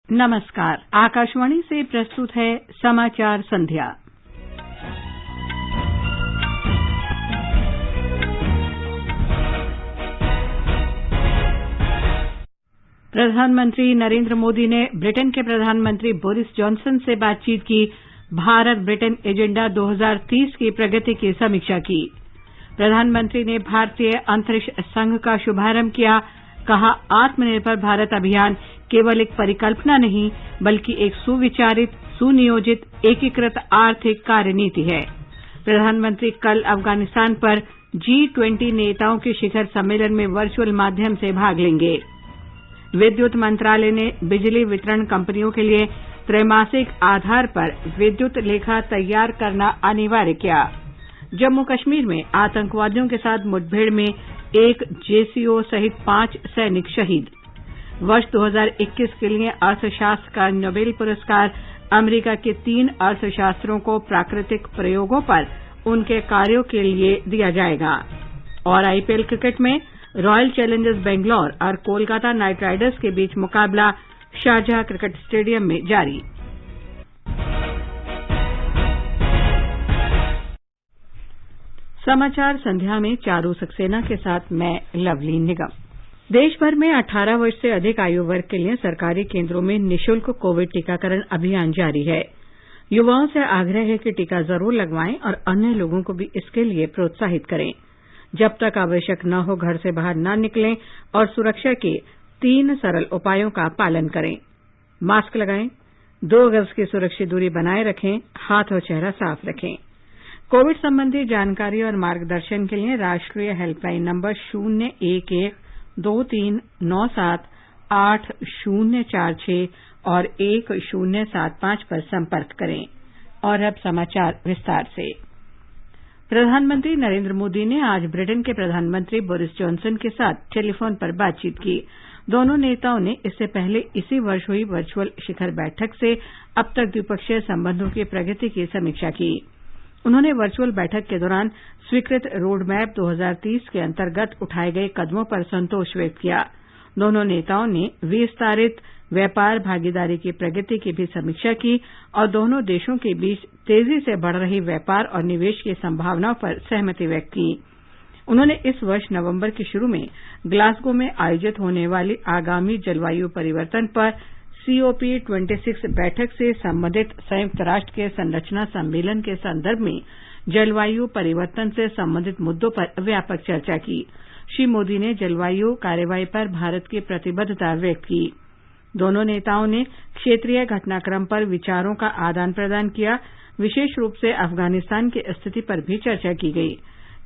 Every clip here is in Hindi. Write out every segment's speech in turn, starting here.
नमस्कार। आकाशवाणी से प्रस्तुत है समाचार संध्या। प्रधानमंत्री नरेंद्र मोदी ने ब्रिटेन के प्रधानमंत्री बोरिस जॉनसन से बातचीत की। भारत ब्रिटेन एजेंडा 2030 की प्रगति की समीक्षा की। प्रधानमंत्री ने भारतीय अंतरिक्ष संघ का शुभारंभ किया। कहा, आत्मनिर्भर भारत अभियान केवल एक परिकल्पना नहीं बल्कि एक सुविचारित, सुनियोजित, एकीकृत आर्थिक कार्यनीति है। प्रधानमंत्री कल अफगानिस्तान पर G20 नेताओं के शिखर सम्मेलन में वर्चुअल माध्यम से भाग लेंगे। विद्युत मंत्रालय ने बिजली वितरण कंपनियों के लिए त्रैमासिक आधार पर विद्युत लेखा तैयार करना अनिवार्य किया। जम्मू कश्मीर में आतंकवादियों के साथ मुठभेड़ में एक JCO सहित 5 सैनिक शहीद। वर्ष 2021 के लिए अर्थशास्त्र का नोबेल पुरस्कार अमेरिका के 3 अर्थशास्त्रियों को प्राकृतिक प्रयोगों पर उनके कार्यों के लिए दिया जाएगा। और IPL क्रिकेट में रॉयल चैलेंजर्स बेंगलौर और कोलकाता नाइट राइडर्स के बीच मुकाबला शारजाह क्रिकेट स्टेडियम में जारी। समाचार संध्या में चारू सक्सेना के साथ मैं लवली निगम। देश भर में 18 वर्ष से अधिक आयु वर्ग के लिए सरकारी केंद्रों में निःशुल्क कोविड टीकाकरण अभियान जारी है। युवाओं से आग्रह है कि टीका जरूर लगवाएं और अन्य लोगों को भी इसके लिए प्रोत्साहित करें। जब तक आवश्यक न हो घर से बाहर न निकलें और सुरक्षा के 3 सरल उपायों का पालन करें। मास्क लगाएं, 2 गज की सुरक्षित दूरी बनाए रखें, हाथ और चेहरा साफ रखें। कोविड संबंधी जानकारी और मार्गदर्शन के लिए राष्ट्रीय हेल्पलाइन नंबर 011-2397-8046 और 1075 पर संपर्क करें। और अब समाचार विस्तार से। प्रधानमंत्री नरेंद्र मोदी ने आज ब्रिटेन के प्रधानमंत्री बोरिस जॉनसन के साथ टेलीफोन पर बातचीत की। दोनों नेताओं ने इससे पहले इसी वर्ष हुई वर्चुअल शिखर बैठक से अब तक द्विपक्षीय संबंधों की प्रगति की समीक्षा की। उन्होंने वर्चुअल बैठक के दौरान स्वीकृत रोडमैप 2030 के अंतर्गत उठाए गए कदमों पर संतोष व्यक्त किया। दोनों नेताओं ने विस्तारित व्यापार भागीदारी की प्रगति की भी समीक्षा की और दोनों देशों के बीच तेजी से बढ़ रही व्यापार और निवेश की संभावनाओं पर सहमति व्यक्त की। उन्होंने इस वर्ष नवंबर के शुरू में ग्लासगो में आयोजित होने वाली आगामी जलवायु परिवर्तन पर COP26 बैठक से संबंधित संयुक्त राष्ट्र के संरचना सम्मेलन के संदर्भ में जलवायु परिवर्तन से संबंधित मुद्दों पर व्यापक चर्चा की। श्री मोदी ने जलवायु कार्यवाही पर भारत की प्रतिबद्धता व्यक्त की। दोनों नेताओं ने क्षेत्रीय घटनाक्रम पर विचारों का आदान प्रदान किया। विशेष रूप से अफगानिस्तान की स्थिति पर भी चर्चा की गई।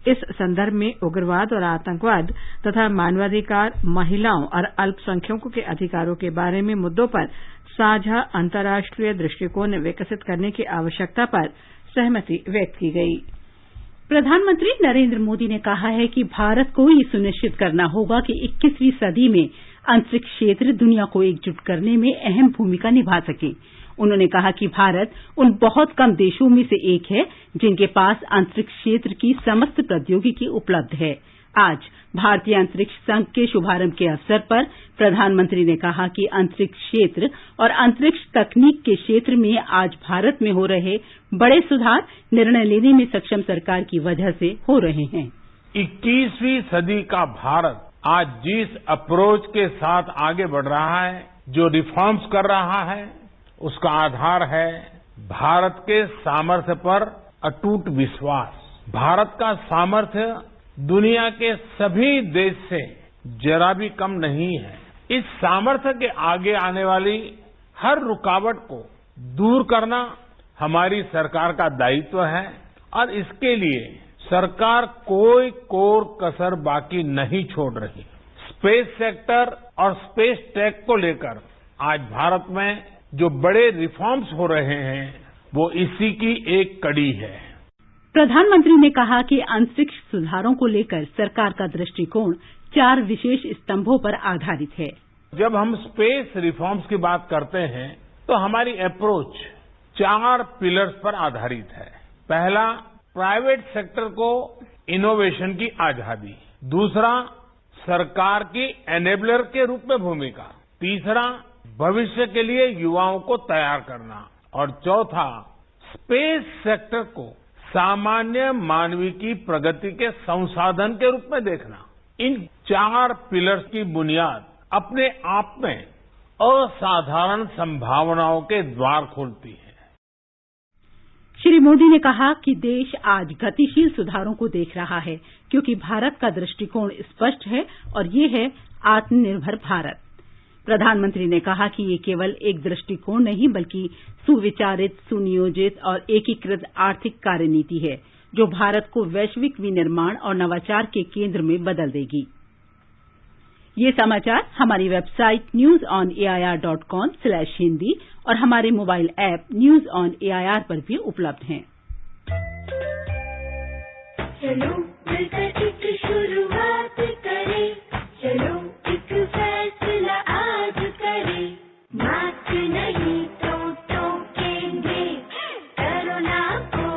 इस संदर्भ में उग्रवाद और आतंकवाद तथा मानवाधिकार, महिलाओं और अल्पसंख्यकों के अधिकारों के बारे में मुद्दों पर साझा अंतर्राष्ट्रीय दृष्टिकोण विकसित करने की आवश्यकता पर सहमति व्यक्त की गई। प्रधानमंत्री नरेंद्र मोदी ने कहा है कि भारत को ये सुनिश्चित करना होगा कि 21वीं सदी में अंतरिक्ष क्षेत्र दुनिया को एकजुट करने में अहम भूमिका निभा सके। उन्होंने कहा कि भारत उन बहुत कम देशों में से एक है जिनके पास अंतरिक्ष क्षेत्र की समस्त प्रौद्योगिकी उपलब्ध है। आज भारतीय अंतरिक्ष संघ के शुभारंभ के अवसर पर प्रधानमंत्री ने कहा कि अंतरिक्ष क्षेत्र और अंतरिक्ष तकनीक के क्षेत्र में आज भारत में हो रहे बड़े सुधार निर्णय लेने में सक्षम सरकार की वजह से हो रहे हैं। 21वीं सदी का भारत आज जिस अप्रोच के साथ आगे बढ़ रहा है, जो रिफॉर्म्स कर रहा है, उसका आधार है भारत के सामर्थ्य पर अटूट विश्वास। भारत का सामर्थ्य दुनिया के सभी देश से जरा भी कम नहीं है। इस सामर्थ्य के आगे आने वाली हर रुकावट को दूर करना हमारी सरकार का दायित्व है और इसके लिए सरकार कोई कोर कसर बाकी नहीं छोड़ रही। स्पेस सेक्टर और स्पेस टेक को लेकर आज भारत में जो बड़े रिफॉर्म्स हो रहे हैं वो इसी की एक कड़ी है। प्रधानमंत्री ने कहा कि अंतरिक्ष सुधारों को लेकर सरकार का दृष्टिकोण 4 विशेष स्तंभों पर आधारित है। जब हम स्पेस रिफॉर्म्स की बात करते हैं तो हमारी अप्रोच 4 पिलर्स पर आधारित है। पहला, प्राइवेट सेक्टर को इनोवेशन की आजादी। दूसरा, सरकार की एनेबलर के रूप में भूमिका। तीसरा, भविष्य के लिए युवाओं को तैयार करना और चौथा, स्पेस सेक्टर को सामान्य मानव की प्रगति के संसाधन के रूप में देखना। इन 4 पिलर्स की बुनियाद अपने आप में असाधारण संभावनाओं के द्वार खोलती है। श्री मोदी ने कहा कि देश आज गतिशील सुधारों को देख रहा है क्योंकि भारत का दृष्टिकोण स्पष्ट है और ये है आत्मनिर्भर भारत। प्रधानमंत्री ने कहा कि ये केवल एक दृष्टिकोण नहीं बल्कि सुविचारित, सुनियोजित और एकीकृत आर्थिक कार्यनीति है जो भारत को वैश्विक विनिर्माण और नवाचार के केंद्र में बदल देगी। ये समाचार हमारी वेबसाइट newsonair.com/hindi और हमारे mobile app news on AIR पर भी उपलब्ध हैं। चलो मिलकर एक शुरुआत करें, चलो एक फैसला आज करें, मास्क नहीं तो टोकेंगे, कोरोना को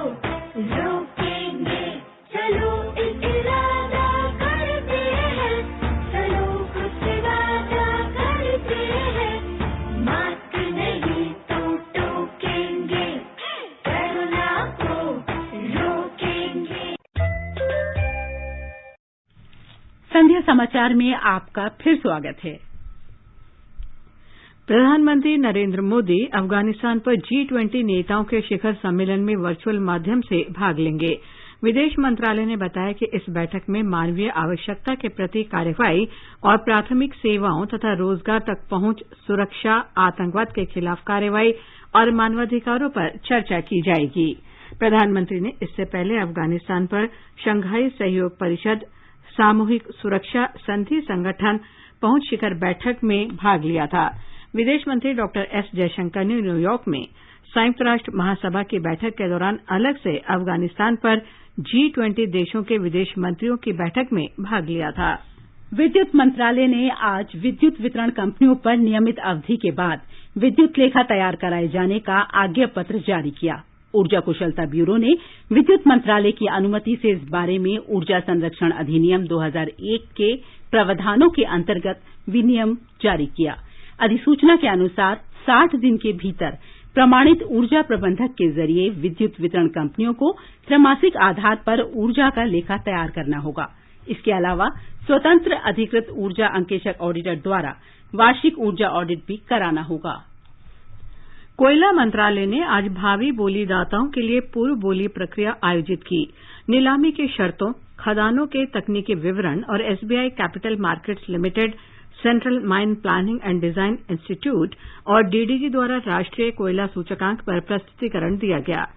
रोकेंगे, चलो एक इरादा करते हैं, चलो कुछ वादा करते हैं, मास्क नहीं तो टोकेंगे, कोरोना को रोकेंगे। संध्या समाचार में आपका फिर स्वागत है। प्रधानमंत्री नरेंद्र मोदी अफगानिस्तान पर G20 नेताओं के शिखर सम्मेलन में वर्चुअल माध्यम से भाग लेंगे। विदेश मंत्रालय ने बताया कि इस बैठक में मानवीय आवश्यकता के प्रति कार्रवाई और प्राथमिक सेवाओं तथा रोजगार तक पहुंच, सुरक्षा, आतंकवाद के खिलाफ कार्रवाई और मानवाधिकारों पर चर्चा की जाएगी। प्रधानमंत्री ने इससे पहले अफगानिस्तान पर शंघाई सहयोग परिषद, सामूहिक सुरक्षा संधि संगठन पहुंच शिखर बैठक में भाग लिया था। विदेश मंत्री डॉक्टर एस जयशंकर ने न्यूयॉर्क में संयुक्त राष्ट्र महासभा की बैठक के दौरान अलग से अफगानिस्तान पर G20 देशों के विदेश मंत्रियों की बैठक में भाग लिया था। विद्युत मंत्रालय ने आज विद्युत वितरण कंपनियों पर नियमित अवधि के बाद विद्युत लेखा तैयार कराए जाने का आज्ञा पत्र जारी किया। ऊर्जा कुशलता ब्यूरो ने विद्युत मंत्रालय की अनुमति से इस बारे में ऊर्जा संरक्षण अधिनियम 2001 के प्रावधानों के अंतर्गत विनियम जारी किया। अधिसूचना के अनुसार 60 दिन के भीतर प्रमाणित ऊर्जा प्रबंधक के जरिए विद्युत वितरण कंपनियों को त्रैमासिक आधार पर ऊर्जा का लेखा तैयार करना होगा। इसके अलावा स्वतंत्र अधिकृत ऊर्जा अंकेशक ऑडिटर द्वारा वार्षिक ऊर्जा ऑडिट भी कराना होगा। कोयला मंत्रालय ने आज भावी बोलीदाताओं के लिए पूर्व बोली प्रक्रिया आयोजित की। नीलामी की शर्तों, खदानों के तकनीकी विवरण और SBI capital markets limited, central mine planning and design institute और डीडीजी द्वारा राष्ट्रीय कोयला सूचकांक पर प्रस्तुतिकरण दिया गया।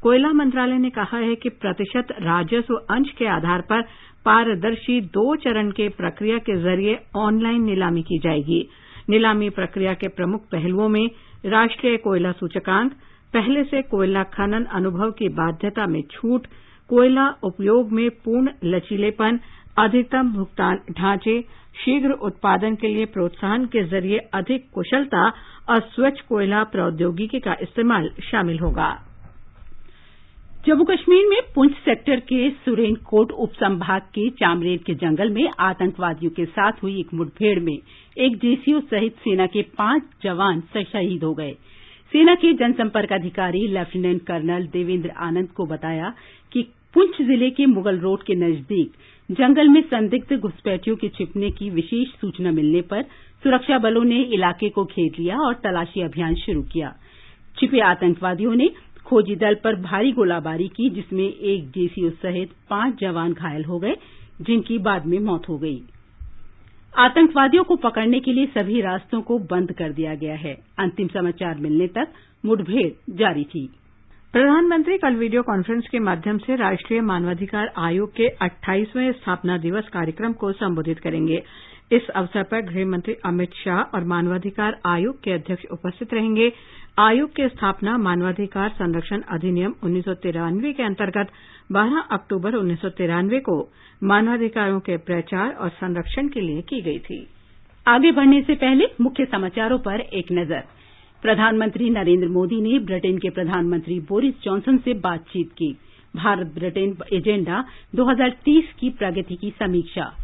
कोयला मंत्रालय ने कहा है कि प्रतिशत राजस्व अंश के आधार पर पारदर्शी 2 चरण के प्रक्रिया के जरिए ऑनलाइन नीलामी की जाएगी। नीलामी प्रक्रिया के प्रमुख पहलुओं में राष्ट्रीय कोयला सूचकांक, पहले से कोयला खनन अनुभव की बाध्यता में छूट, कोयला उपयोग में पूर्ण लचीलेपन, अधिकतम भुगतान ढांचे, शीघ्र उत्पादन के लिए प्रोत्साहन के जरिए अधिक कुशलता और स्वच्छ कोयला प्रौद्योगिकी का इस्तेमाल शामिल होगा। जम्मू कश्मीर में पुंछ सेक्टर के सुरेनकोट उपसंभाग के चामरेर के जंगल में आतंकवादियों के साथ हुई एक मुठभेड़ में एक जेसीओ सहित सेना के 5 जवान शहीद हो गए। सेना के जनसंपर्क अधिकारी लेफ्टिनेंट कर्नल देवेंद्र आनंद को बताया कि पुंछ जिले के मुगल रोड के नजदीक जंगल में संदिग्ध घुसपैठियों के छिपने की विशेष सूचना मिलने पर सुरक्षा बलों ने इलाके को घेर लिया और तलाशी अभियान शुरू किया। छिपे आतंकवादियों ने खोजी दल पर भारी गोलाबारी की जिसमें एक जेसीओ सहित 5 जवान घायल हो गए जिनकी बाद में मौत हो गई। आतंकवादियों को पकड़ने के लिए सभी रास्तों को बंद कर दिया गया है। अंतिम समाचार मिलने तक मुठभेड़ जारी थी। प्रधानमंत्री कल वीडियो कॉन्फ्रेंस के माध्यम से राष्ट्रीय मानवाधिकार आयोग के 28वें स्थापना दिवस कार्यक्रम को संबोधित करेंगे। इस अवसर पर गृह मंत्री अमित शाह और मानवाधिकार आयोग के अध्यक्ष उपस्थित रहेंगे। आयोग की स्थापना मानवाधिकार संरक्षण अधिनियम 1993 के अंतर्गत 12 अक्टूबर 1993 को मानवाधिकारों के प्रचार और संरक्षण के लिए की गई थी। आगे बढ़ने से पहले मुख्य समाचारों पर एक नजर। प्रधानमंत्री नरेंद्र मोदी ने ब्रिटेन के प्रधानमंत्री बोरिस जॉनसन से बातचीत की। भारत ब्रिटेन एजेंडा 2030 की प्रगति की समीक्षा।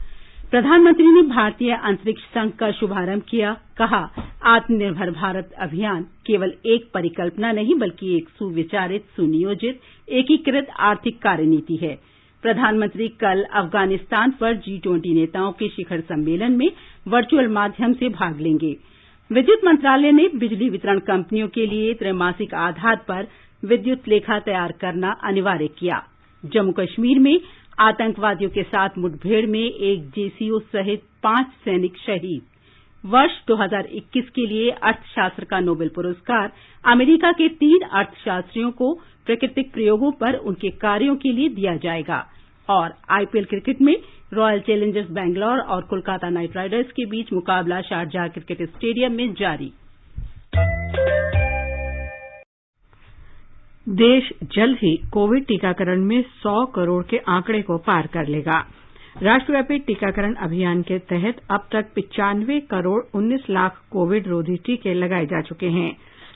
प्रधानमंत्री ने भारतीय अंतरिक्ष संघ का शुभारंभ किया। कहा, आत्मनिर्भर भारत अभियान केवल एक परिकल्पना नहीं बल्कि एक सुविचारित, सुनियोजित, एकीकृत आर्थिक कार्यनीति है। प्रधानमंत्री कल अफगानिस्तान पर G20 नेताओं के शिखर सम्मेलन में वर्चुअल माध्यम से भाग लेंगे। विद्युत मंत्रालय ने बिजली वितरण कंपनियों के लिए त्रैमासिक आधार पर विद्युत लेखा तैयार करना अनिवार्य किया। जम्मू कश्मीर में आतंकवादियों के साथ मुठभेड़ में एक JCO सहित 5 सैनिक शहीद। वर्ष 2021 के लिए अर्थशास्त्र का नोबेल पुरस्कार अमेरिका के 3 अर्थशास्त्रियों को प्राकृतिक प्रयोगों पर उनके कार्यों के लिए दिया जाएगा। और IPL क्रिकेट में रॉयल चैलेंजर्स बैंगलोर और कोलकाता नाइट राइडर्स के बीच मुकाबला शारजाह क्रिकेट स्टेडियम में जारी। देश जल्द ही कोविड टीकाकरण में 100 करोड़ के आंकड़े को पार कर लेगा। राष्ट्रव्यापी टीकाकरण अभियान के तहत अब तक 95 करोड़ 19 लाख कोविड रोधी टीके लगाए जा चुके हैं।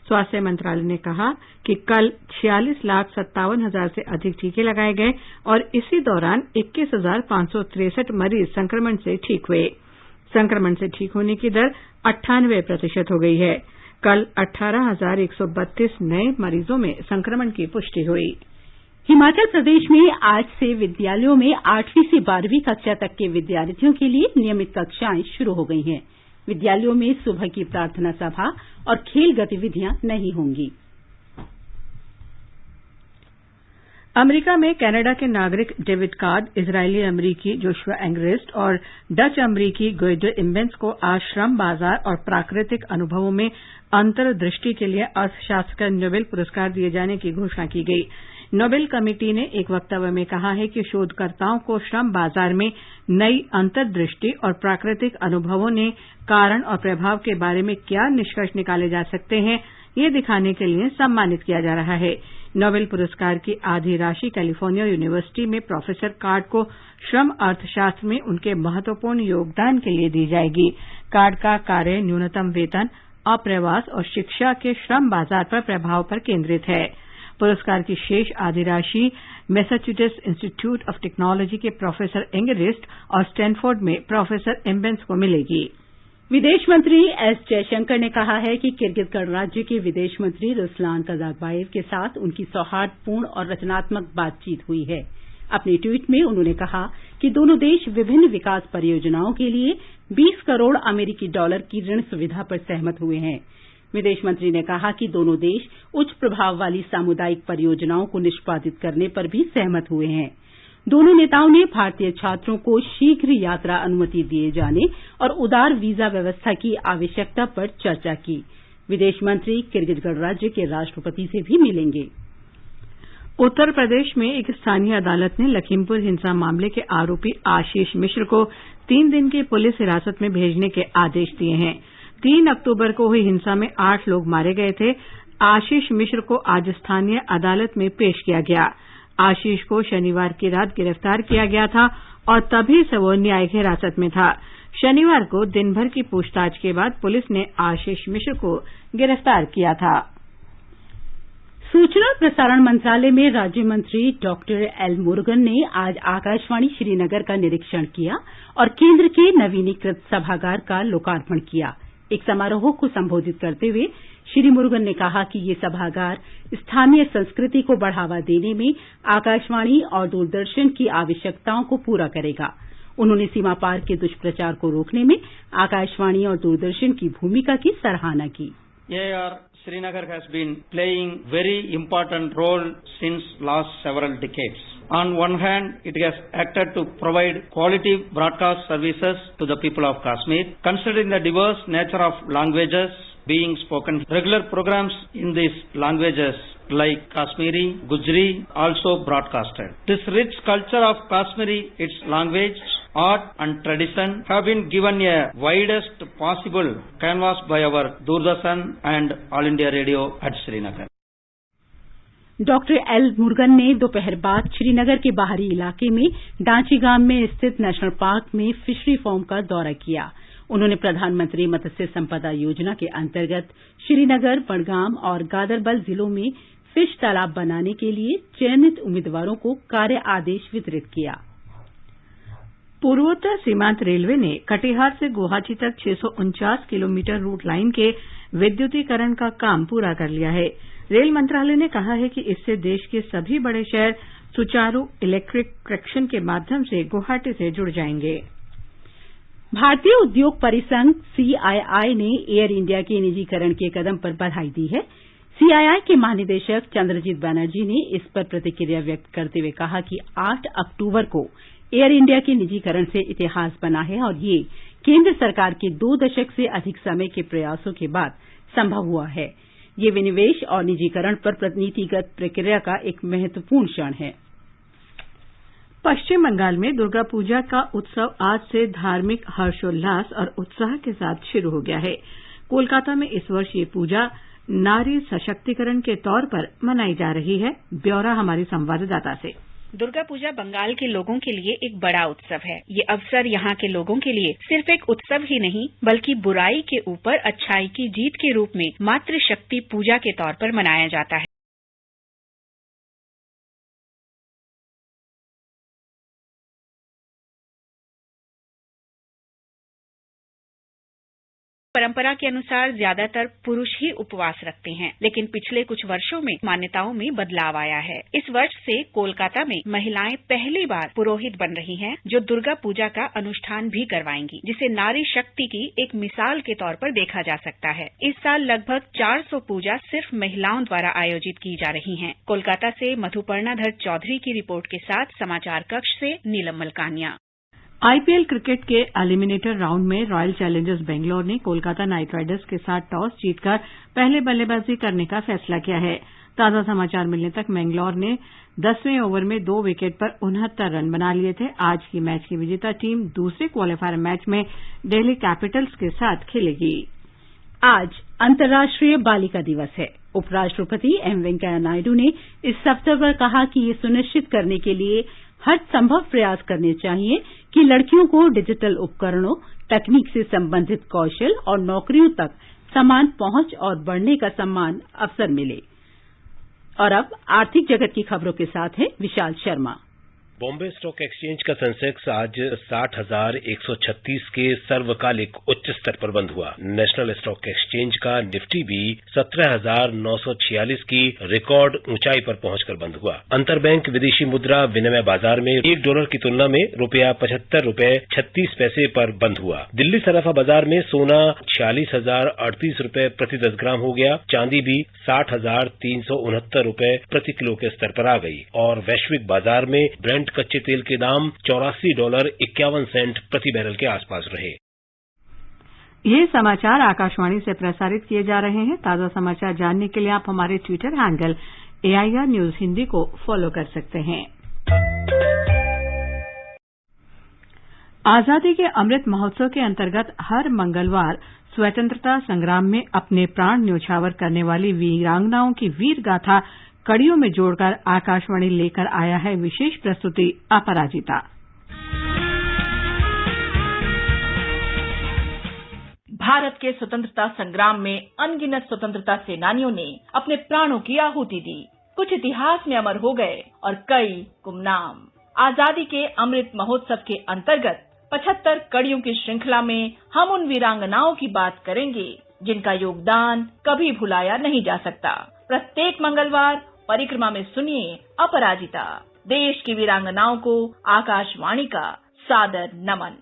स्वास्थ्य मंत्रालय ने कहा कि कल 46,57,000 से अधिक टीके लगाए गए और इसी दौरान 21,563 मरीज संक्रमण से ठीक हुए। संक्रमण से ठीक होने की दर 98% हो गई है। कल 18,132 नए मरीजों में संक्रमण की पुष्टि हुई। हिमाचल प्रदेश में आज से विद्यालयों में 8वीं से 12वीं कक्षा तक के विद्यार्थियों के लिए नियमित कक्षाएं शुरू हो गई हैं। विद्यालयों में सुबह की प्रार्थना सभा और खेल गतिविधियां नहीं होंगी। अमेरिका में कनाडा के नागरिक डेविड कार्ड, इजरायली अमरीकी जोशुआ एंगरेस्ट और डच अमरीकी गुइडो इम्बेंस को आज श्रम बाजार और प्राकृतिक अनुभवों में अंतर्दृष्टि के लिए अर्थशास्त्र का नोबेल पुरस्कार दिए जाने की घोषणा की गई। नोबेल कमेटी ने एक वक्तव्य में कहा है कि शोधकर्ताओं को श्रम बाजार में नई अंतर्दृष्टि और प्राकृतिक अनुभवों ने कारण और प्रभाव के बारे में क्या निष्कर्ष निकाले जा सकते हैं, ये दिखाने के लिए सम्मानित किया जा रहा है। नोबेल पुरस्कार की आधी राशि कैलिफोर्निया यूनिवर्सिटी में प्रोफेसर कार्ड को श्रम अर्थशास्त्र में उनके महत्वपूर्ण योगदान के लिए दी जाएगी। कार्ड का कार्य न्यूनतम वेतन, अप्रवास और शिक्षा के श्रम बाजार पर प्रभाव पर केंद्रित है। पुरस्कार की शेष आधी राशि मैसाचुसेट्स इंस्टीट्यूट ऑफ टेक्नोलॉजी के प्रोफेसर एंगरेस्ट और स्टैनफोर्ड में प्रोफेसर एम्बेंस को मिलेगी। विदेश मंत्री एस जयशंकर ने कहा है कि किर्गिज गणराज्य के विदेश मंत्री रुसलान कजाकबाएव के साथ उनकी सौहार्दपूर्ण और रचनात्मक बातचीत हुई है। अपने ट्वीट में उन्होंने कहा कि दोनों देश विभिन्न विकास परियोजनाओं के लिए 20 करोड़ अमेरिकी डॉलर की ऋण सुविधा पर सहमत हुए हैं। विदेश मंत्री ने कहा कि दोनों देश उच्च प्रभाव वाली सामुदायिक परियोजनाओं को निष्पादित करने पर भी सहमत हुए हैं। दोनों नेताओं ने भारतीय छात्रों को शीघ्र यात्रा अनुमति दिए जाने और उदार वीजा व्यवस्था की आवश्यकता पर चर्चा की। विदेश मंत्री किर्गिज गणराज्य के राष्ट्रपति से भी मिलेंगे। उत्तर प्रदेश में एक स्थानीय अदालत ने लखीमपुर हिंसा मामले के आरोपी आशीष मिश्र को 3 दिन की पुलिस हिरासत में भेजने के आदेश दिए हैं। 3 अक्टूबर को हुई हिंसा में 8 लोग मारे गए थे। आशीष मिश्र को आज स्थानीय अदालत में पेश किया गया। आशीष को शनिवार की रात गिरफ्तार किया गया था और तभी से वो न्यायिक हिरासत में था। शनिवार को दिन भर की पूछताछ के बाद पुलिस ने आशीष मिश्र को गिरफ्तार किया था। सूचना और प्रसारण मंत्रालय में राज्य मंत्री डॉक्टर एल मुरुगन ने आज आकाशवाणी श्रीनगर का निरीक्षण किया और केंद्र के नवीनीकृत सभागार का लोकार्पण किया। एक समारोह को संबोधित करते हुए श्री मुरुगन ने कहा कि ये सभागार स्थानीय संस्कृति को बढ़ावा देने में आकाशवाणी और दूरदर्शन की आवश्यकताओं को पूरा करेगा। उन्होंने सीमा पार के दुष्प्रचार को रोकने में आकाशवाणी और दूरदर्शन की भूमिका की सराहना की। AIR Srinagar has been playing very important role since last several decades. On one hand, it has acted to provide quality broadcast services to the people of Kashmir. Considering the diverse nature of languages being spoken, regular programs in these languages like Kashmiri, Gujri also broadcasted. This rich culture of Kashmiri, its language, art and tradition have been given a widest possible canvas by our Doordarshan and All India Radio at Srinagar. Doctor L Murugan ने दोपहर बाद श्रीनगर के बाहरी इलाके में डांची गांव में स्थित नेशनल पार्क में फिशरी फार्म का दौरा किया। उन्होंने प्रधानमंत्री मत्स्य संपदा योजना के अंतर्गत श्रीनगर, बडगाम और गादरबल जिलों में फिश तालाब बनाने के लिए चयनित उम्मीदवारों को कार्य आदेश वितरित किया। पूर्वोत्तर सीमांत रेलवे ने कटिहार से गुवाहाटी तक 649 किलोमीटर रूट लाइन के विद्युतीकरण का काम पूरा कर लिया है। रेल मंत्रालय ने कहा है कि इससे देश के सभी बड़े शहर सुचारू इलेक्ट्रिक ट्रैक्शन के माध्यम से गुवाहाटी से जुड़ जाएंगे। भारतीय उद्योग परिसंघ सीआईआई ने एयर इंडिया के निजीकरण के कदम पर बधाई दी है। सीआईआई के महानिदेशक चंद्रजीत बनर्जी ने इस पर प्रतिक्रिया व्यक्त करते हुए कहा कि 8 अक्टूबर को एयर इंडिया के निजीकरण से इतिहास बना है और ये केंद्र सरकार के 2 दशक से अधिक समय के प्रयासों के बाद संभव हुआ है। ये विनिवेश और निजीकरण पर नीतिगत प्रक्रिया का एक महत्वपूर्ण क्षण है। पश्चिम बंगाल में दुर्गा पूजा का उत्सव आज से धार्मिक हर्षोल्लास और उत्साह के साथ शुरू हो गया है। कोलकाता में इस वर्ष ये पूजा नारी सशक्तिकरण के तौर पर मनाई जा रही है। ब्यौरा हमारी संवाददाता से। दुर्गा पूजा बंगाल के लोगों के लिए एक बड़ा उत्सव है। ये अवसर यहाँ के लोगों के लिए सिर्फ एक उत्सव ही नहीं बल्कि बुराई के ऊपर अच्छाई की जीत के रूप में मातृशक्ति पूजा के तौर पर मनाया जाता है। परंपरा के अनुसार ज्यादातर पुरुष ही उपवास रखते हैं, लेकिन पिछले कुछ वर्षों में मान्यताओं में बदलाव आया है। इस वर्ष से कोलकाता में महिलाएं पहली बार पुरोहित बन रही हैं, जो दुर्गा पूजा का अनुष्ठान भी करवाएंगी, जिसे नारी शक्ति की एक मिसाल के तौर पर देखा जा सकता है। इस साल लगभग 400 पूजा सिर्फ महिलाओं द्वारा आयोजित की जा रही हैं। कोलकाता से मधुपर्णाधर चौधरी की रिपोर्ट के साथ समाचार कक्ष से नीलम मलकानिया। आईपीएल क्रिकेट के एलिमिनेटर राउंड में रॉयल चैलेंजर्स बेंगलोर ने कोलकाता नाइट राइडर्स के साथ टॉस जीतकर पहले बल्लेबाजी करने का फैसला किया है। ताजा समाचार मिलने तक बेंगलोर ने 10वें ओवर में 2 विकेट पर 69 रन बना लिए थे। आज की मैच की विजेता टीम दूसरे क्वालीफायर मैच में दिल्ली कैपिटल्स के साथ खेलेगी। आज अंतर्राष्ट्रीय बालिका दिवस है। उपराष्ट्रपति एम वेंकैया नायडू ने इस अवसर पर कहा कि ये सुनिश्चित करने के लिए हर संभव प्रयास करने चाहिए कि लड़कियों को डिजिटल उपकरणों, तकनीक से संबंधित कौशल और नौकरियों तक समान पहुंच और बढ़ने का समान अवसर मिले। और अब आर्थिक जगत की खबरों के साथ है विशाल शर्मा। बॉम्बे स्टॉक एक्सचेंज का सेंसेक्स आज 60,136 के सर्वकालिक उच्च स्तर पर बंद हुआ। नेशनल स्टॉक एक्सचेंज का निफ्टी भी 17,946 की रिकॉर्ड ऊंचाई पर पहुंचकर बंद हुआ। अंतरबैंक विदेशी मुद्रा विनिमय बाजार में $1 की तुलना में ₹75.36 पर बंद हुआ। दिल्ली सराफा बाजार में सोना 46,038 रुपए प्रति 10 ग्राम हो गया। चांदी भी 60,369 रुपए प्रति किलो के स्तर पर आ गई और वैश्विक बाजार में ब्रेंट कच्चे तेल के दाम $84.51 प्रति बैरल के आसपास रहे। ये समाचार आकाशवाणी से प्रसारित किए जा रहे हैं। ताजा समाचार जानने के लिए आप हमारे Twitter handle AIR news Hindi को फॉलो कर सकते हैं। आजादी के अमृत महोत्सव के अंतर्गत हर मंगलवार स्वतंत्रता संग्राम में अपने प्राण न्यौछावर करने वाली वीरांगनाओं की वीर गाथा कड़ियों में जोड़कर आकाशवाणी लेकर आया है विशेष प्रस्तुति अपराजिता। भारत के स्वतंत्रता संग्राम में अनगिनत स्वतंत्रता सेनानियों ने अपने प्राणों की आहुति दी। कुछ इतिहास में अमर हो गए और कई गुमनाम। आजादी के अमृत महोत्सव के अंतर्गत 75 कड़ियों की श्रृंखला में हम उन वीरांगनाओं की बात करेंगे जिनका योगदान कभी भुलाया नहीं जा सकता। प्रत्येक मंगलवार परिक्रमा में सुनिए अपराजिता, देश की वीरांगनाओं को आकाशवाणी का सादर नमन।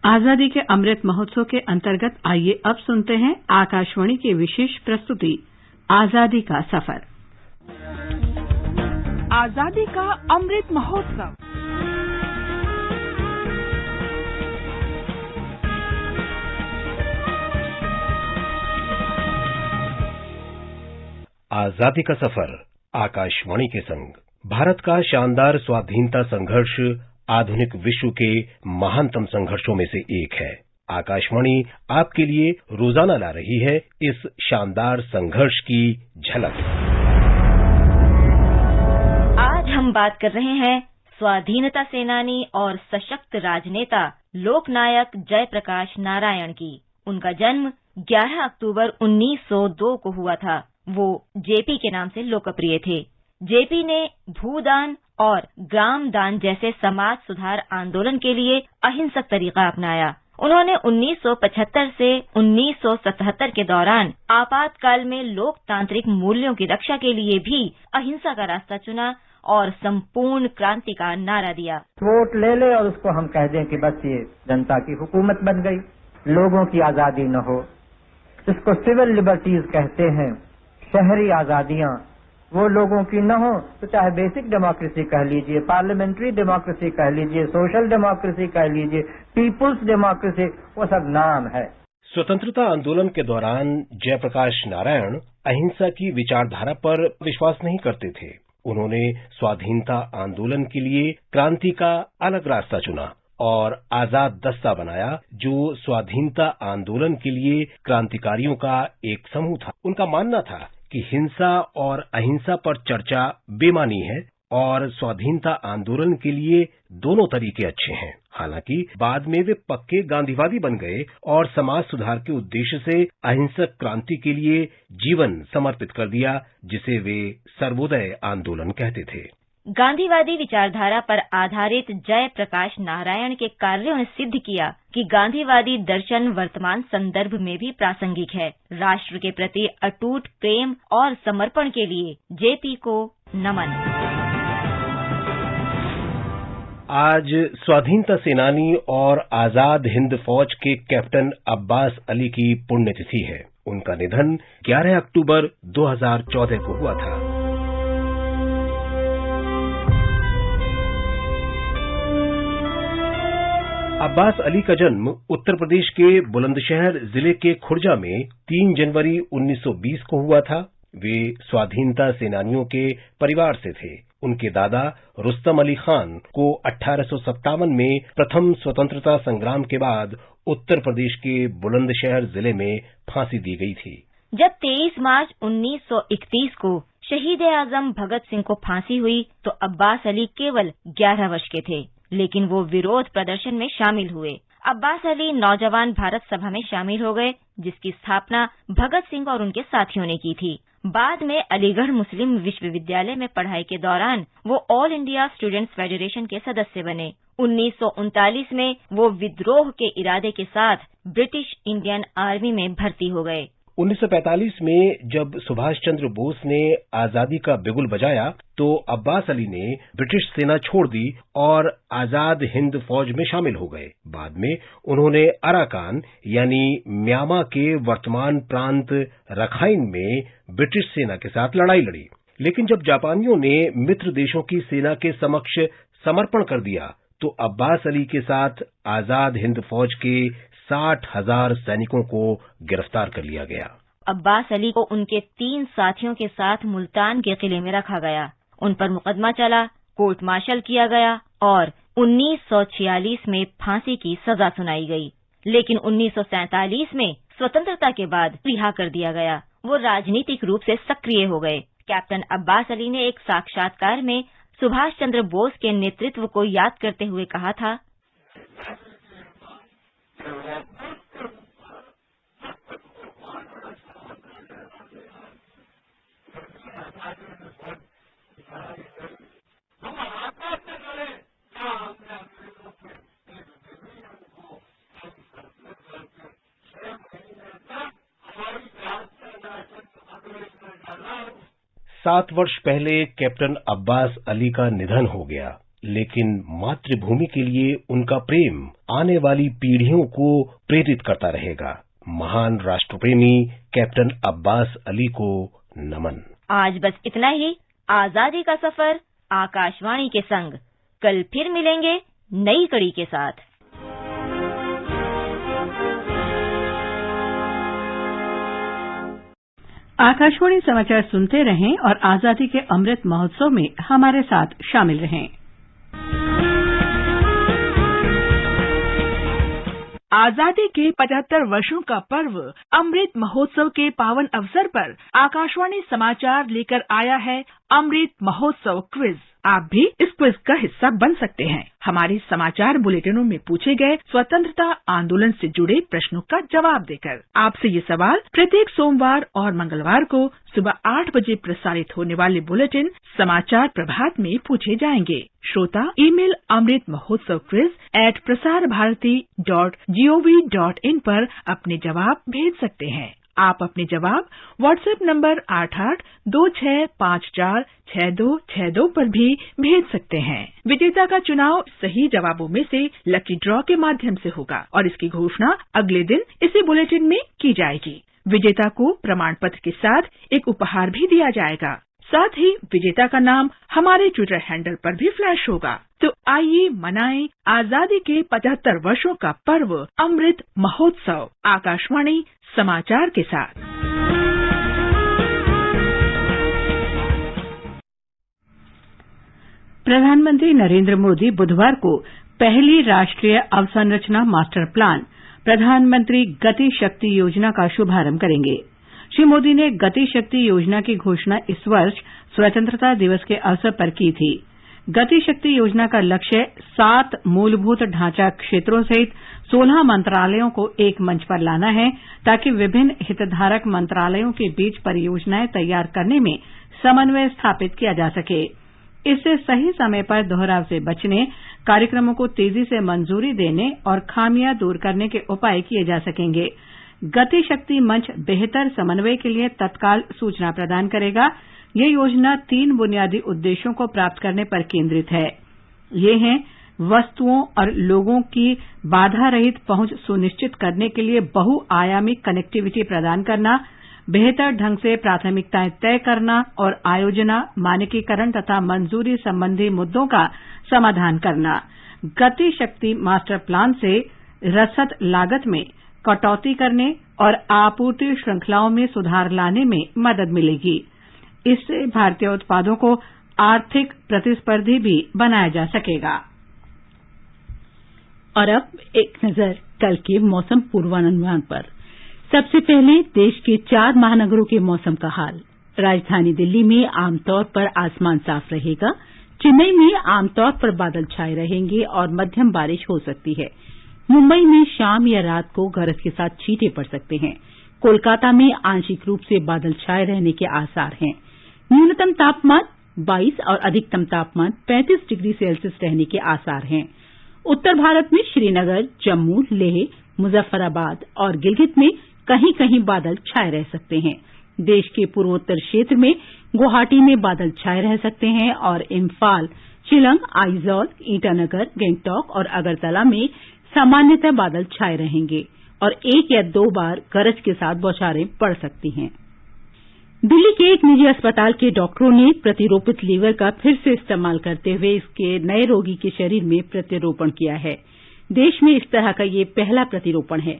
आजादी के अमृत महोत्सव के अंतर्गत आइए अब सुनते हैं आकाशवाणी की विशेष प्रस्तुति आजादी का सफर। आजादी का अमृत महोत्सव। आजादी का सफर आकाशवाणी के संग। भारत का शानदार स्वाधीनता संघर्ष आधुनिक विश्व के महानतम संघर्षों में से एक है। आकाशवाणी आपके लिए रोजाना ला रही है इस शानदार संघर्ष की झलक। आज हम बात कर रहे हैं स्वाधीनता सेनानी और सशक्त राजनेता लोकनायक जयप्रकाश नारायण की। उनका जन्म 11 अक्टूबर 1902 को हुआ था। वो जेपी के नाम से लोकप्रिय थे। जेपी ने भूदान और ग्राम दान जैसे समाज सुधार आंदोलन के लिए अहिंसक तरीका अपनाया। उन्होंने 1975 से 1977 के दौरान आपातकाल में लोकतांत्रिक मूल्यों की रक्षा के लिए भी अहिंसा का रास्ता चुना और संपूर्ण क्रांति का नारा दिया। वोट ले ले और उसको हम कह दें कि बस ये जनता की हुकूमत बन गई, लोगों की आजादी न हो, इसको सिविल लिबर्टीज कहते हैं। शहरी आजादियां वो लोगों की न हो, तो चाहे बेसिक डेमोक्रेसी कह लीजिए, पार्लियामेंट्री डेमोक्रेसी कह लीजिए, सोशल डेमोक्रेसी कह लीजिए, पीपुल्स डेमोक्रेसी, वो सब नाम है। स्वतंत्रता आंदोलन के दौरान जयप्रकाश नारायण अहिंसा की विचारधारा पर विश्वास नहीं करते थे। उन्होंने स्वाधीनता आंदोलन के लिए क्रांति का अलग रास्ता चुना और आजाद दस्ता बनाया, जो स्वाधीनता आंदोलन के लिए क्रांतिकारियों का एक समूह था। उनका मानना था कि हिंसा और अहिंसा पर चर्चा बेमानी है और स्वाधीनता आंदोलन के लिए दोनों तरीके अच्छे हैं। हालांकि बाद में वे पक्के गांधीवादी बन गए और समाज सुधार के उद्देश्य से अहिंसक क्रांति के लिए जीवन समर्पित कर दिया, जिसे वे सर्वोदय आंदोलन कहते थे। गांधीवादी विचारधारा पर आधारित जयप्रकाश नारायण के कार्यों ने सिद्ध किया कि गांधीवादी दर्शन वर्तमान संदर्भ में भी प्रासंगिक है। राष्ट्र के प्रति अटूट प्रेम और समर्पण के लिए जेपी को नमन। आज स्वाधीनता सेनानी और आजाद हिंद फौज के कैप्टन अब्बास अली की पुण्यतिथि है। उनका निधन 11 अक्टूबर 2014 को हुआ था। अब्बास अली का जन्म उत्तर प्रदेश के बुलंदशहर जिले के खुर्जा में 3 जनवरी 1920 को हुआ था। वे स्वाधीनता सेनानियों के परिवार से थे। उनके दादा रुस्तम अली खान को 1857 में प्रथम स्वतंत्रता संग्राम के बाद उत्तर प्रदेश के बुलंदशहर जिले में फांसी दी गई थी। जब 23 मार्च 1931 को शहीद आजम भगत सिंह को फांसी हुई तो अब्बास अली केवल 11 वर्ष के थे, लेकिन वो विरोध प्रदर्शन में शामिल हुए। अब्बास अली नौजवान भारत सभा में शामिल हो गए, जिसकी स्थापना भगत सिंह और उनके साथियों ने की थी। बाद में अलीगढ़ मुस्लिम विश्वविद्यालय में पढ़ाई के दौरान वो ऑल इंडिया स्टूडेंट्स फेडरेशन के सदस्य बने। 1939 में वो विद्रोह के इरादे के साथ ब्रिटिश इंडियन आर्मी में भर्ती हो गए। 1945 में जब सुभाष चंद्र बोस ने आजादी का बिगुल बजाया तो अब्बास अली ने ब्रिटिश सेना छोड़ दी और आजाद हिंद फौज में शामिल हो गए। बाद में उन्होंने अराकान यानी म्यांमार के वर्तमान प्रांत रखाइन में ब्रिटिश सेना के साथ लड़ाई लड़ी। लेकिन जब जापानियों ने मित्र देशों की सेना के समक्ष समर्पण कर दिया तो अब्बास अली के साथ आजाद हिंद फौज के 60,000 सैनिकों को गिरफ्तार कर लिया गया। अब्बास अली को उनके 3 साथियों के साथ मुल्तान के किले में रखा गया। उन पर मुकदमा चला, कोर्ट मार्शल किया गया और 1946 में फांसी की सजा सुनाई गई। लेकिन 1947 में स्वतंत्रता के बाद रिहा कर दिया गया। वो राजनीतिक रूप से सक्रिय हो गए। कैप्टन अब्बास अली ने एक साक्षात्कार में सुभाष चंद्र बोस के नेतृत्व को याद करते हुए कहा था, सात वर्ष पहले कैप्टन अब्बास अली का निधन हो गया, लेकिन मातृभूमि के लिए उनका प्रेम आने वाली पीढ़ियों को प्रेरित करता रहेगा। महान राष्ट्रप्रेमी कैप्टन अब्बास अली को नमन। आज बस इतना ही। आजादी का सफर आकाशवाणी के संग। कल फिर मिलेंगे नई कड़ी के साथ। आकाशवाणी समाचार सुनते रहें और आजादी के अमृत महोत्सव में हमारे साथ शामिल रहें। आजादी के 75 वर्षों का पर्व अमृत महोत्सव के पावन अवसर पर आकाशवाणी समाचार लेकर आया है अमृत महोत्सव क्विज। आप भी इस क्विज का हिस्सा बन सकते हैं। हमारे समाचार बुलेटिनों में पूछे गए स्वतंत्रता आंदोलन से जुड़े प्रश्नों का जवाब देकर। आपसे ये सवाल प्रत्येक सोमवार और मंगलवार को सुबह 8 बजे प्रसारित होने वाले बुलेटिन समाचार प्रभात में पूछे जाएंगे। श्रोता ईमेल amritmahotsav@prasarbharati.gov.in पर अपने जवाब भेज सकते हैं। आप अपने जवाब व्हाट्सएप नंबर 8826546262 पर भी भेज सकते हैं। विजेता का चुनाव सही जवाबों में से लकी ड्रॉ के माध्यम से होगा और इसकी घोषणा अगले दिन इसी बुलेटिन में की जाएगी। विजेता को प्रमाण पत्र के साथ एक उपहार भी दिया जाएगा। साथ ही विजेता का नाम हमारे ट्विटर हैंडल पर भी फ्लैश होगा। तो आइए मनाएं आजादी के 75 वर्षों का पर्व अमृत महोत्सव आकाशवाणी समाचार के साथ। प्रधानमंत्री नरेंद्र मोदी बुधवार को पहली राष्ट्रीय अवसंरचना मास्टर प्लान प्रधानमंत्री गति शक्ति योजना का शुभारंभ करेंगे। श्री मोदी ने गति शक्ति योजना की घोषणा इस वर्ष स्वतंत्रता दिवस के अवसर पर की थी। गति शक्ति योजना का लक्ष्य 7 मूलभूत ढांचा क्षेत्रों सहित 16 मंत्रालयों को एक मंच पर लाना है ताकि विभिन्न हितधारक मंत्रालयों के बीच परियोजनाएं तैयार करने में समन्वय स्थापित किया जा सके। इससे सही समय पर दोहराव से बचने, कार्यक्रमों को तेजी से मंजूरी देने और खामियां दूर करने के उपाय किए जा सकेंगे। गति शक्ति मंच बेहतर समन्वय के लिए तत्काल सूचना प्रदान करेगा। ये योजना 3 बुनियादी उद्देश्यों को प्राप्त करने पर केंद्रित है। ये हैं वस्तुओं और लोगों की बाधा रहित पहुंच सुनिश्चित करने के लिए बहुआयामी कनेक्टिविटी प्रदान करना, बेहतर ढंग से प्राथमिकताएं तय करना और आयोजना, मानकीकरण तथा मंजूरी संबंधी मुद्दों का समाधान करना। गति शक्ति मास्टर प्लान से रसद लागत में कटौती करने और आपूर्ति श्रृंखलाओं में सुधार लाने में मदद मिलेगी। इससे भारतीय उत्पादों को आर्थिक प्रतिस्पर्धी भी बनाया जा सकेगा। और अब एक नजर कल के मौसम पूर्वानुमान पर। सबसे पहले देश के 4 महानगरों के मौसम का हाल। राजधानी दिल्ली में आमतौर पर आसमान साफ रहेगा। चेन्नई में आमतौर पर बादल छाए रहेंगे और मध्यम बारिश हो सकती है। मुंबई में शाम या रात को गरज के साथ छींटे पड़ सकते हैं। कोलकाता में आंशिक रूप से बादल छाए रहने के आसार हैं। न्यूनतम तापमान 22 और अधिकतम तापमान 35 डिग्री सेल्सियस रहने के आसार हैं। उत्तर भारत में श्रीनगर, जम्मू, लेह, मुजफ्फराबाद और गिलगित में कहीं कहीं बादल छाए रह सकते हैं। देश के पूर्वोत्तर क्षेत्र में गुवाहाटी में बादल छाए रह सकते हैं और इम्फाल, शिलंग, आइजॉल, ईटानगर, गंगटोक और अगरतला में सामान्यतः बादल छाए रहेंगे और 1 या 2 बार गरज के साथ बौछारें पड़ सकती हैं। दिल्ली के एक निजी अस्पताल के डॉक्टरों ने प्रतिरोपित लीवर का फिर से इस्तेमाल करते हुए इसके नए रोगी के शरीर में प्रत्यारोपण किया है। देश में इस तरह का ये पहला प्रतिरोपण है।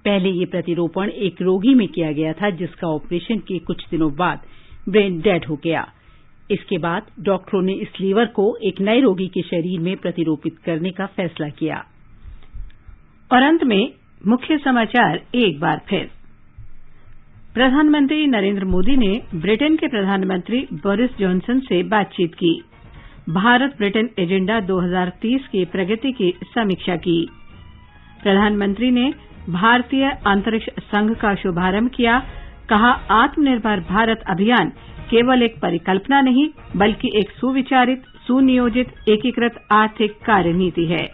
पहले ये प्रतिरोपण एक रोगी में किया गया था जिसका ऑपरेशन के कुछ दिनों बाद ब्रेन डेड हो गया। इसके बाद डॉक्टरों ने इस लीवर को एक नए रोगी के शरीर में प्रतिरोपित करने का फैसला किया। और अंत में मुख्य समाचार एक बार फिर। प्रधानमंत्री नरेंद्र मोदी ने ब्रिटेन के प्रधानमंत्री बोरिस जॉनसन से बातचीत की। भारत ब्रिटेन एजेंडा 2030 की प्रगति की समीक्षा की। प्रधानमंत्री ने भारतीय अंतरिक्ष संघ का शुभारंभ किया। कहा, आत्मनिर्भर भारत अभियान केवल एक परिकल्पना नहीं बल्कि एक सुविचारित, सुनियोजित, एकीकृत आर्थिक कार्यनीति है।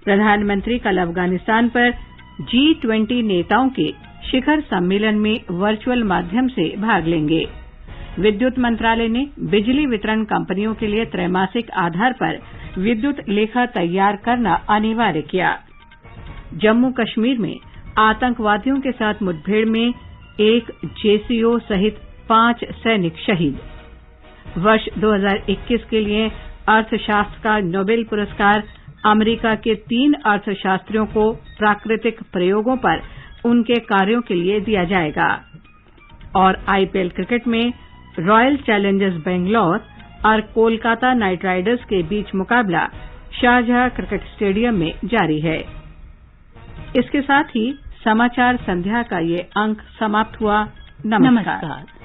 प्रधानमंत्री कल अफगानिस्तान पर G20 नेताओं के शिखर सम्मेलन में वर्चुअल माध्यम से भाग लेंगे। विद्युत मंत्रालय ने बिजली वितरण कंपनियों के लिए त्रैमासिक आधार पर विद्युत लेखा तैयार करना अनिवार्य किया। जम्मू कश्मीर में आतंकवादियों के साथ मुठभेड़ में एक JCO सहित 5 सैनिक शहीद। वर्ष 2021 के लिए अर्थशास्त्र का नोबेल पुरस्कार अमेरिका के 3 अर्थशास्त्रियों को प्राकृतिक प्रयोगों पर उनके कार्यों के लिए दिया जाएगा। और IPL क्रिकेट में रॉयल चैलेंजर्स बेंगलौर और कोलकाता नाइट राइडर्स के बीच मुकाबला शारजाह क्रिकेट स्टेडियम में जारी है। इसके साथ ही समाचार संध्या का ये अंक समाप्त हुआ। नमस्कार।